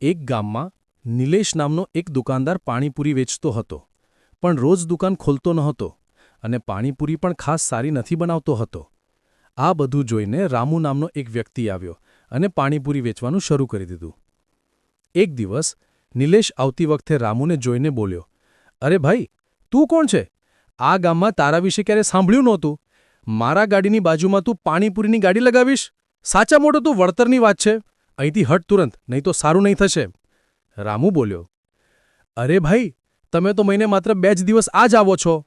એક ગામમાં નિલેશ નામનો એક દુકાનદાર પાણીપુરી વેચતો હતો, પણ રોજ દુકાન ખોલતો નહોતો અને પાણીપુરી પણ ખાસ સારી નથી બનાવતો હતો. આ બધું જોઈને રામુ નામનો એક વ્યક્તિ આવ્યો અને પાણીપુરી વેચવાનું શરૂ કરી દીધું. એક દિવસ નિલેશ આવતી વખતે રામુને જોઈને બોલ્યો, "અરે ભાઈ, તું કોણ છે? આ ગામમાં તારા વિશે ક્યારે સાંભળ્યું નહોતું. મારા ગાડીની બાજુમાં તું પાણીપુરીની ગાડી લગાવીશ? સાચા મોટો તું વળતરની વાત છે. અહીંથી હટ તુરંત, નહીં તો સારું નહીં થશે." રામુ બોલ્યો, "અરે ભાઈ, તમે તો મહિને માત્ર 2 જ દિવસ આ જ આવો છો.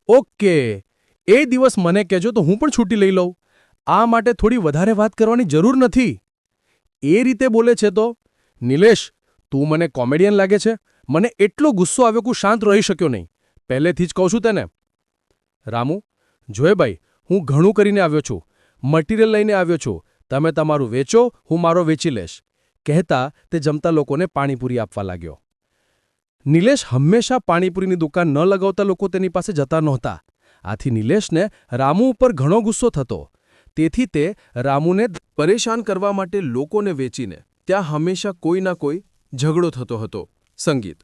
ઓકે, એ દિવસ મને કહેજો તો હું પણ છૂટી લઈ લઉં. આ માટે થોડી વધારે વાત કરવાની જરૂર નથી." એ રીતે બોલે છે તો? નિલેશ, તું મને કોમેડિયન લાગે છે. મને એટલો ગુસ્સો આવ્યો કે હું શાંત રહી શક્યો નહીં. પહેલેથી જ કહું છું તેને. રામુ, જોએ ભાઈ, હું ઘણું કરીને આવ્યો છું. મટીરિયલ લઈને આવ્યો છું. તમે તમારું વેચો, હું મારો વેચી લઈશ. કહેતા તે જમતા લોકોને પાણીપુરી આપવા લાગ્યો. નિલેશ હંમેશા પાણીપુરીની દુકાન ન લગાવતા લોકો તેની પાસે જતા નહોતા. આથી નિલેશને રામુ ઉપર ઘણો ગુસ્સો થતો. તેથી તે રામુને પરેશાન કરવા માટે લોકોને વેચીને ત્યાં હંમેશા કોઈ ના કોઈ ઝઘડો થતો હતો. સંગીત.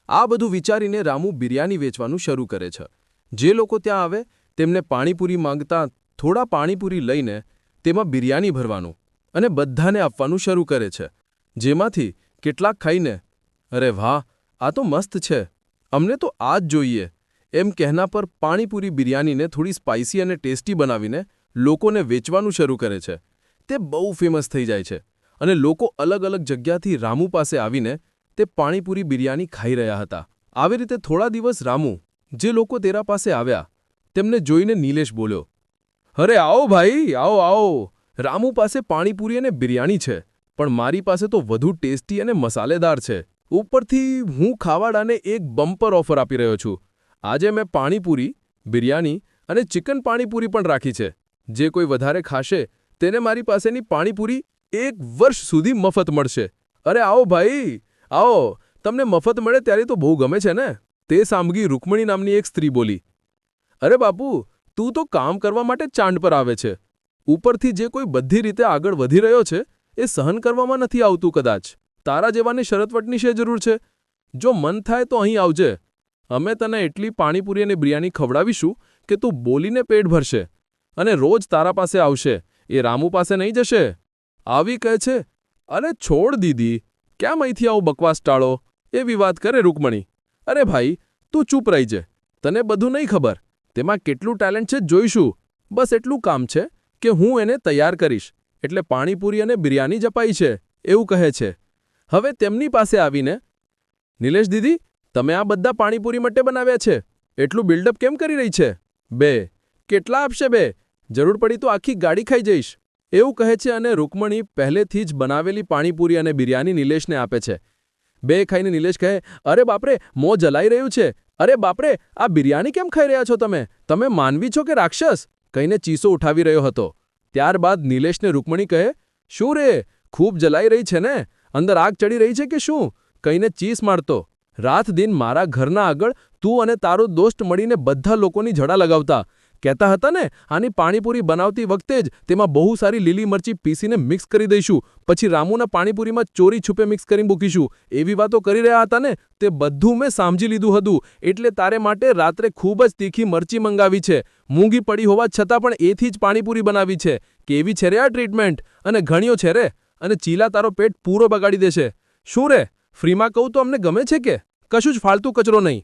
આ બધું વિચારીને રામુ બિરયાની વેચવાનું શરૂ કરે છે. જે લોકો ત્યાં આવે તેમને પાણીપુરી માંગતા થોડા પાણીપુરી લઈને તેમાં બિરયાની ભરવાનું અને બધાને આપવાનું શરૂ કરે છે. જેમાંથી કેટલાક ખાઈને, "અરે વાહ, આ તો મસ્ત છે, અમને તો આ જ જોઈએ" એમ કહેના પર પાણીપુરી બિરયાનીને થોડી સ્પાઇસી અને ટેસ્ટી બનાવીને લોકોને વેચવાનું શરૂ કરે છે. તે બહુ ફેમસ થઈ જાય છે અને લોકો અલગ અલગ જગ્યાથી રામુ પાસે આવીને તે પાણીપુરી બિરયાની ખાઈ રહ્યા હતા. આવી રીતે થોડા દિવસ રામુ, જે લોકો તેરા પાસે આવ્યા તેમને જોઈને નિલેશ બોલ્યો, "અરે આવો ભાઈ, આવો આવો. રામુ પાસે પાણીપુરી અને બિરયાની છે, પણ મારી પાસે તો વધુ ટેસ્ટી અને મસાલેદાર છે. ઉપરથી હું ખાવાડાને એક બમ્પર ઓફર આપી રહ્યો છું. આજે મેં પાણીપુરી, બિરયાની અને ચિકન પાણીપુરી પણ રાખી છે. જે કોઈ વધારે ખાશે તેને મારી પાસેની પાણીપુરી 1 વર્ષ સુધી મફત મળશે. અરે આવો ભાઈ, આવો. તમને મફત મળે ત્યારે તો બહુ ગમે છે ને?" તે સામગ્રી રૂકમણી નામની એક સ્ત્રી બોલી, "અરે બાપુ, તું તો કામ કરવા માટે ચાંદ પર આવે છે. ઉપરથી જે કોઈ બધી રીતે આગળ વધી રહ્યો છે એ સહન કરવામાં નથી આવતું કદાચ. તારા જેવાને શરતવટની શી જરૂર છે? જો મન થાય તો અહીં આવજે. અમે તને એટલી પાણીપુરી અને બિરયાની ખવડાવીશું કે તું બોલીને પેટ ભરશે અને રોજ તારા પાસે આવશે, એ રામુ પાસે નહીં જશે." આવી કહે છે. "અરે છોડ દીદી, કેમ અહીંથી આવું બકવાસ ટાળો?" એવી વાત કરે રૂકમણી. "અરે ભાઈ, તું ચૂપ રહી છે. તને બધું નહીં ખબર. તેમાં કેટલું ટેલેન્ટ છે જોઈશું. બસ એટલું કામ છે કે હું એને તૈયાર કરીશ એટલે પાણીપુરી અને બિરયાની જ અપાઈ છે." એવું કહે છે. હવે તેમની પાસે આવીને, "નિલેશ દીદી, તમે આ બધા પાણીપુરી માટે બનાવ્યા છે. એટલું બિલ્ડઅપ કેમ કરી રહી છે? 2 કેટલા આપશે? 2 જરૂર પડી તો આખી ગાડી ખાઈ જઈશ." એવું કહે છે અને રૂકમણી પહેલેથી જ બનાવેલી પાણીપુરી અને બિરયાની નિલેશને આપે છે. 2 ખાઈને નિલેશ કહે, "અરે બાપરે, મોં જલાઈ રહ્યું છે. અરે બાપરે, આ બિરયાની કેમ ખાઈ રહ્યા છો તમે? તમે માનવી છો કે રાક્ષસ?" કહીને ચીસો ઉઠાવી રહ્યો હતો. ત્યારબાદ નિલેશને રૂકમણી કહે, "શું રે, ખૂબ જલાઈ રહી છે ને? અંદર આગ ચડી રહી છે કે શું?" કહીને ચીસ મારતો. "રાત દિન મારા ઘરના આગળ તું અને તારો દોસ્ત મળીને બધા લોકોની ઝડા લગાવતા. કહેતા હતા ને, આની પાણીપુરી બનાવતી વખતે જ તેમાં બહુ સારી લીલી મરચી પીસીને મિક્સ કરી દઈશું, પછી રામુના પાણીપુરીમાં ચોરી છુપે મિક્સ કરી મૂકીશું. એવી વાતો કરી રહ્યા હતા ને? તે બધું મેં સાંભળી લીધું હતું. એટલે તારે માટે રાત્રે ખૂબ જ તીખી મરચી મંગાવી છે. મૂંગી પડી હોવા છતાં પણ એથી જ પાણીપુરી બનાવી છે. કેવી છે રે આ ટ્રીટમેન્ટ? અને ઘણીઓ છે રે, અને ચીલા તારો પેટ પૂરો બગાડી દેશે. શું રે, ફ્રીમાં કહું તો અમને ગમે છે કે? કશું જ ફાલતુ કચરો નહીં."